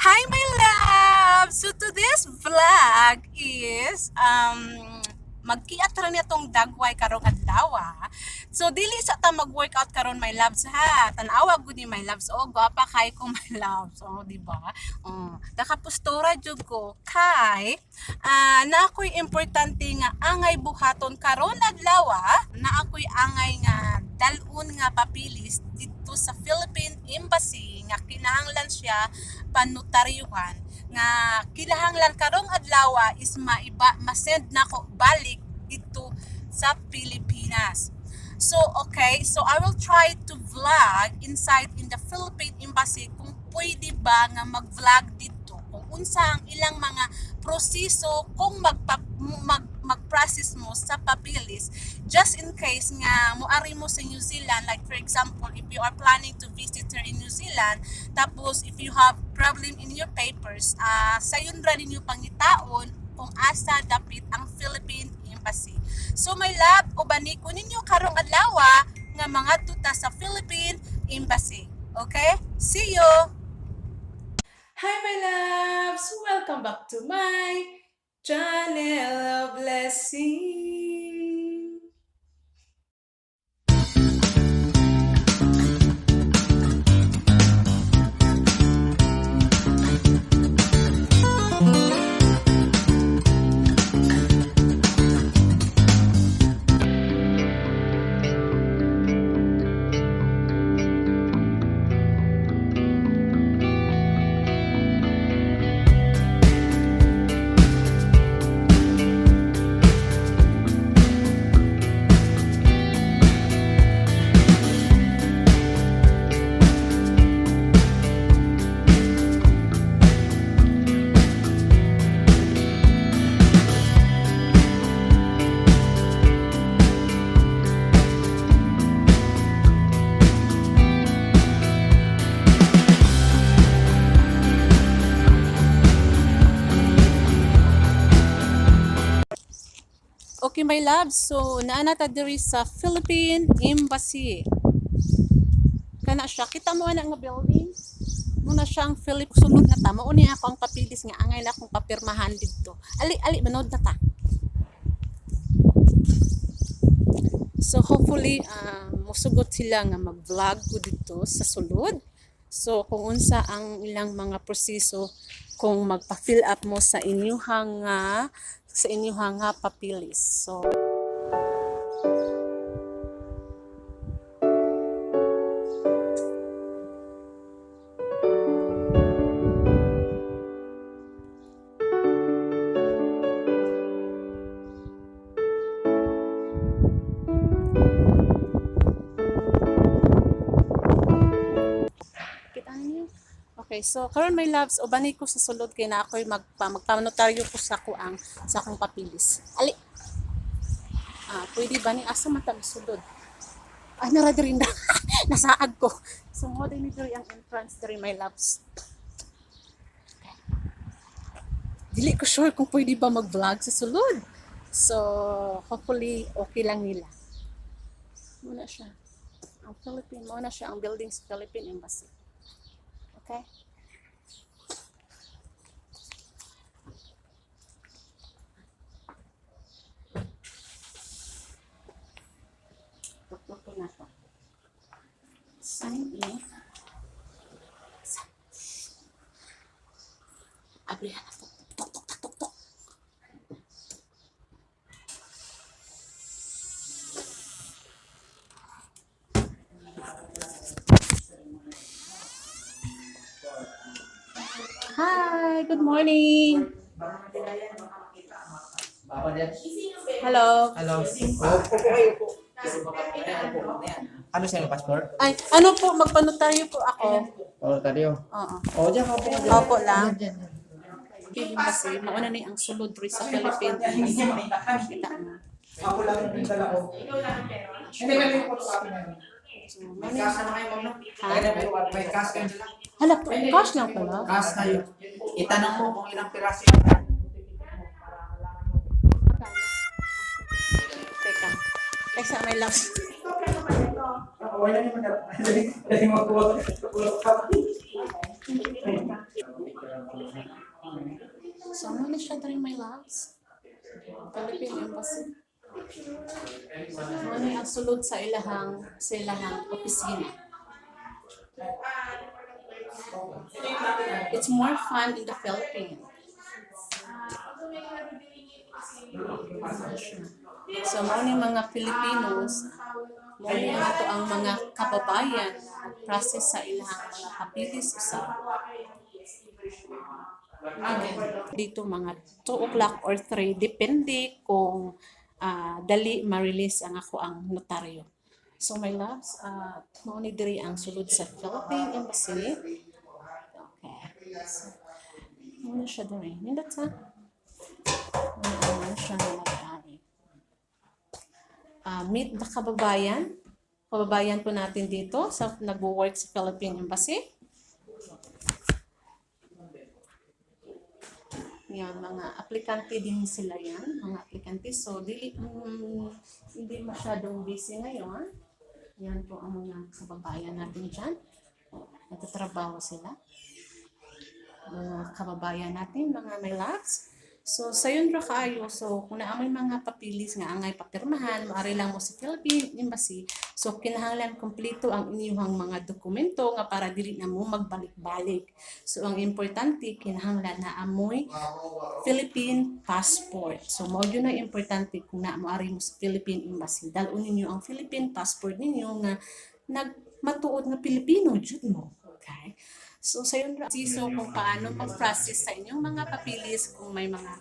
Hi, my love! So today's vlog is magkiat ron itong dagway karong adlaw. So dili sa ta mag-workout karon my loves ha. Tan-awa gud ni my loves. Oh, gwapa kay ko my loves. Oh, di ba? Oh, nakapostura jud ko kay na ako'y importante nga angay buhaton karon adlaw na ako'y angay nga dalun nga papilis dito sa Philippine Embassy nga kinahanglan siya panotaryuhan nga kinahanglan karong adlaw is masend nako balik dito sa Pilipinas. So okay, so I will try to vlog inside in the Philippine Embassy kung pwede ba nga mag-vlog dito kung unsa ang ilang mga proseso kung mag-process mo sa papilis just in case nga muari mo sa New Zealand, like for example if you are planning to visit here in New Zealand, tapos if you have problem in your papers, sayon ra ninyo pangitaon kung asa dapit ang Philippine Embassy. So my love, ubani ko ninyo karong adlaw nga mga tuta sa Philippine Embassy. Okay? See you! Hi my loves! Welcome back to my channel of blessing. Okay my loves, so naana ta diri sa Philippine Embassy. Kana siya, kita mo ana nga building. Muna siyang Philip sulod na ta. Mao ni ako ang papilis nga angay na akong papirmahan dito. Ali manood na ta. So hopefully mosugot sila nga mag-vlog ko dito sa sulod. So kung unsa ang ilang mga proseso kung magpa-fill up mo sa inyuhang papilis. So okay, so karon my loves, ubani ko sa sulod kay na ako'y magpanotaryo ko sa akong papilis. Ali. Pwede ba ni asa man ta sulod? Nara diri na. Nasaag ko. So mo din diri ang entrance diri my loves. Okay. Dili ko sure kung pwede ba mag-vlog sa sulod. So hopefully okay lang nila. Muna siya. Ang Philippine, muna siya ang building sa Philippine Embassy. Okay? Tututo na to. Sign in. Abrihan na to. Tok. Hi, good morning. Hello. Hello. Ano siya yung passport? Ay, ano po, magpanotaryo po ako. Oh, tayo. Oo. Oh, diyan ako. Opo lang. Kasi mauna ni ang sulod rin sa Philippines. Kita mo. Ako lang yung dala ko. Hindi ka yung photocopy namin. May cash na kayo, ma'am. May cash kayo dala. Hala, cash lang pala. Cash tayo. Itanong mo kung ilang piraso yung Teka. Teka, may love. wala naman na. Dali mo po. So, ano na siya rin, my loves? Philippine Embassy. Ano ang sulod sa ilahang opisina. It's more fun in the Philippines. So, mga mga Filipinos, mga ito ang mga kababayan process sa ilahang mga papilis usab. Dito mga 2 o'clock or 3, depende kung dali ma-release ang ako ang notaryo. So my loves, mao ni diri ang sulod sa Philippine Embassy. Okay. So, ano siya diri? Nindot sa? Ano siya na nag-ari? Meet the kababayan. Kababayan po natin dito sa nagwo-work sa Philippine Embassy. Yan, mga aplikante din sila yan, mga aplikante. So, hindi masyadong busy ngayon. Yan po ang mga kababayan natin dyan. Nagtatrabaho sila. Mga kababayan natin, mga my loves. So, sayon ra kaayo. So, kung naamay mga papilis nga angay papirmahan, maari lang mo sa Philippine Embassy. So, kinahanglan kompleto ang inyong mga dokumento nga para dili na mo magbalik-balik. So, ang importante, kinahanglan na amoy Philippine passport. So, mao yun ang importante kung naamari mo sa Philippine Embassy. Dalon ninyo ang Philippine passport ninyo nga nagmatuod nga Pilipino, jud mo. Okay? So, sayon ra so kung paano mag-process sa inyong mga papilis kung may mga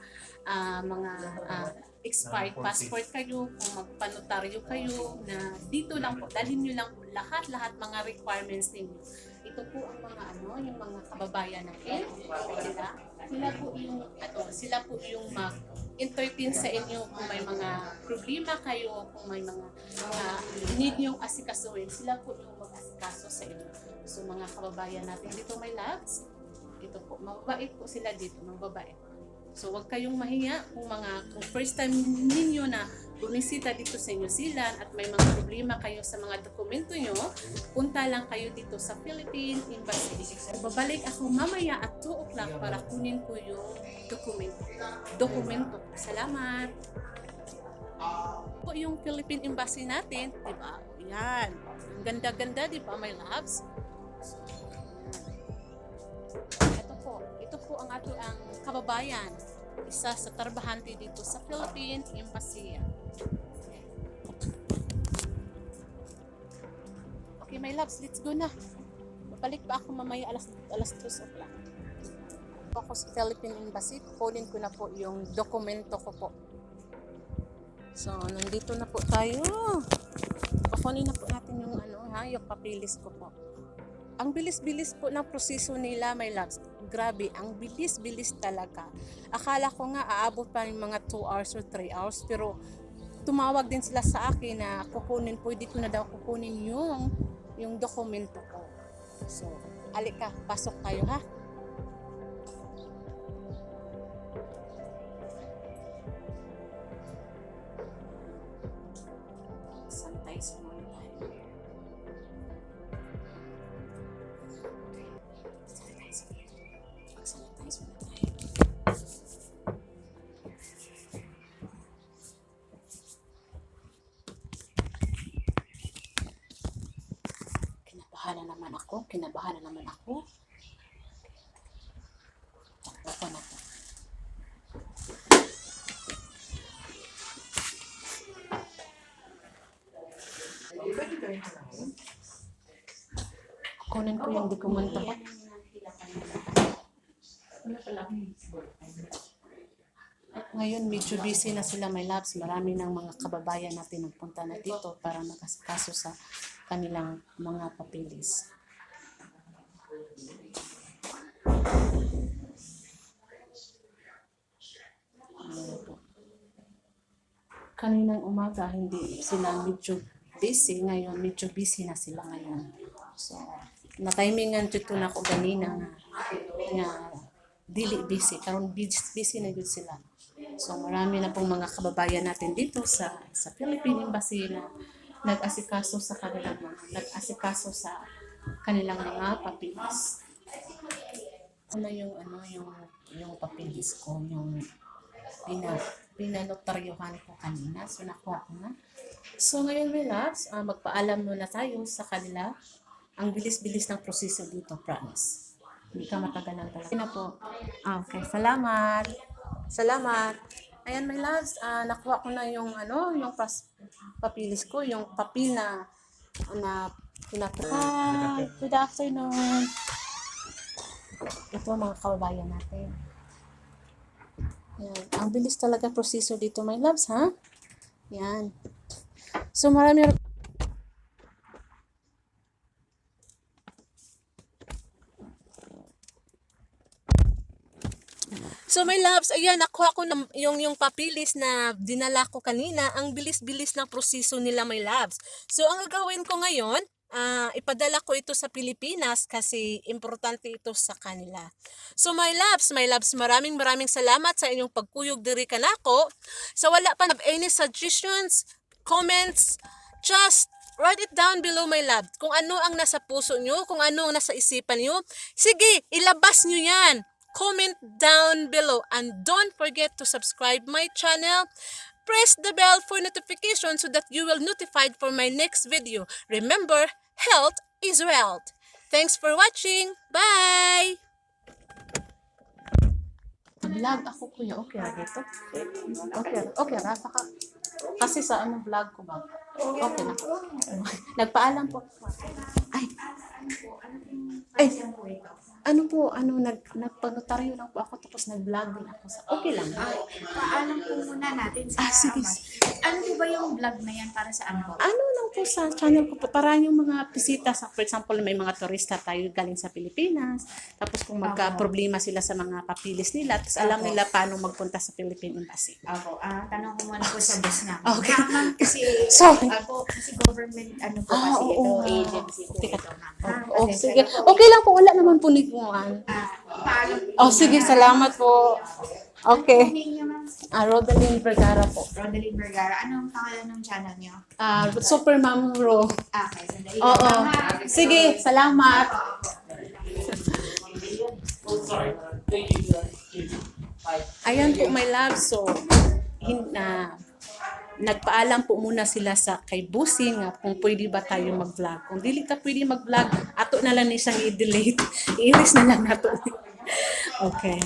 expired passport kayo, kung magpanotaryo kayo na dito lang po, dalhin nyo lang po lahat mga requirements ninyo. Ito po ang mga yung mga kababayan natin. Sila po yung mag-entertain sa inyo kung may mga problema kayo, kung may mga need nyong asikasuhin, sila po yung mag-asikaso sa inyo. So mga kababayan natin dito, my loves, ito po, mababait po sila dito, mababait. So wag kayong mahiya kung first time ninyo na bumisita dito sa New Zealand at may mga problema kayo sa mga dokumento nyo, punta lang kayo dito sa Philippine Embassy. Babalik ako mamaya at 2 o'clock para kunin ko yung dokumento. Salamat! Po yung Philippine Embassy natin, di ba? Yan. Ang ganda-ganda, di ba, my loves? Ito po ang ato ang kababayan, isa sa trabahante dito sa Philippine Embassy. Okay, my loves, let's go na. Babalik pa ako mamaya alas 2 o'clock. Ako sa Philippine Embassy, kukunin ko na po yung dokumento ko po. So, nandito na po tayo. Kukunin na po natin yung yung papilis ko po. Ang bilis-bilis po ng proseso nila, my loves. Grabe, ang bilis-bilis talaga. Akala ko nga aabot pa ng mga 2 hours or 3 hours, pero tumawag din sila sa akin na pwede ko na daw kukunin yung dokumento ko. So, alika, pasok tayo ha. Sanitize muna tayo. Sanitize muna tayo. Kinabahan na naman ako. Takbo na to. Kunin ko yung dokumento ko. At ngayon, medyo busy na sila, my loves. Marami ng mga kababayan natin nagpunta na dito para makasikaso sa kanilang mga papilis. Kaninang umaga, hindi sila medyo busy. Ngayon, medyo busy na sila ngayon. So, na-timingan dito na ako ganina nga dili busy. Karon busy na yun sila. So, marami na pong mga kababayan natin dito sa Philippine Embassy na nag-asikaso sa kanilang mga papilis. Ano yung yung papilis ko, yung pinanotaryohan ko kanina. So, nakuha ko na. So, ngayon, my loves, magpaalam muna tayo sa kanila. Ang bilis-bilis ng proseso dito, promise. Hindi ka matagalan talaga. Yun na po. Okay, salamat. Salamat. Ayan, my loves, nakuha ko na yung papilis ko, yung papel na Hi, good afternoon. Ito mga kababayan natin. Yan. Ang bilis talaga proseso dito, my loves, ha? Yan. So, marami. So, my loves, ayan, nakuha ko na yung papilis na dinala ko kanina. Ang bilis-bilis ng proseso nila, my loves. So, ang gagawin ko ngayon, ipadala ko ito sa Pilipinas kasi importante ito sa kanila. So, my loves, maraming salamat sa inyong pagkuyog diri kanako. So, wala pa na any suggestions, comments, just write it down below, my love. Kung ano ang nasa puso nyo, kung ano ang nasa isipan nyo, sige, ilabas nyo yan. Comment down below and don't forget to subscribe my channel. Press the bell for notification so that you will notified for my next video. Remember, health is wealth. Thanks for watching. Bye! Vlog ako, kuya. Okay ra dito? Okay ra. Kasi sa vlog ko ba? Okay na. Nagpaalam po. Ay, nagpanotaryo lang po ako tapos nag-vlog din ako. Okay lang. Paalam po muna natin sa Sige. Ano po ba yung vlog na yan para sa ano? Ano lang po sa channel ko po, para yung mga bisita, for example, may mga turista tayo galing sa Pilipinas, tapos kung magka-problema sila sa mga papilis nila, tapos alam nila paano magpunta sa Philippine Embassy. Ako, tanong ko muna po sa boss namin. Okay. Ma'am, kasi Sorry. ako, kasi government, kasi ito, oo nga. agency po Teka. ito, ma'am. Ha? Oh, Kasi sige. Okay lang po, wala naman po nikuhan. paalam po. Oh, sige, salamat po. Okay. Ninyo, ma'am. Rodeline Vergara po. Rodeline Vergara. Ano ang pangalan ng channel niyo? Super Ma'am Ro. Okay, sandali. Oo. lang, ma'am. Sige, salamat. Ayan po, my love. So, nagpaalam po muna sila sa kay Busing nga kung pwede ba tayo mag-vlog. Kung dili ka pwede mag-vlog, ato na lang ni siyang i-delete. I-iris na lang nato. Okay.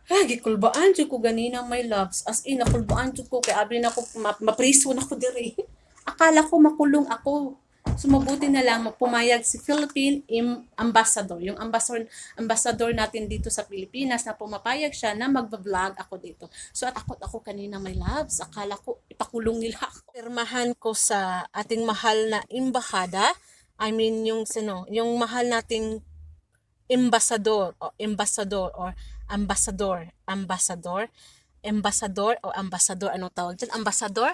Gikulbaan jud ko ganina, my loves. As in, nakulbaan jud ko kay abi na ko mapriso na ko diri. Akala ko makulong ako. So mabuti na lang pumayag si Philippine Ambassador, yung ambassador natin dito sa Pilipinas na pumapayag siya na magba-vlog ako dito. So at ako kanina, my loves, akala ko ipakulong nila ako. Pirmahan ko sa ating mahal na embahada. I mean yung mahal nating ambassador or ambassador, anong tawag dyan? Ambassador?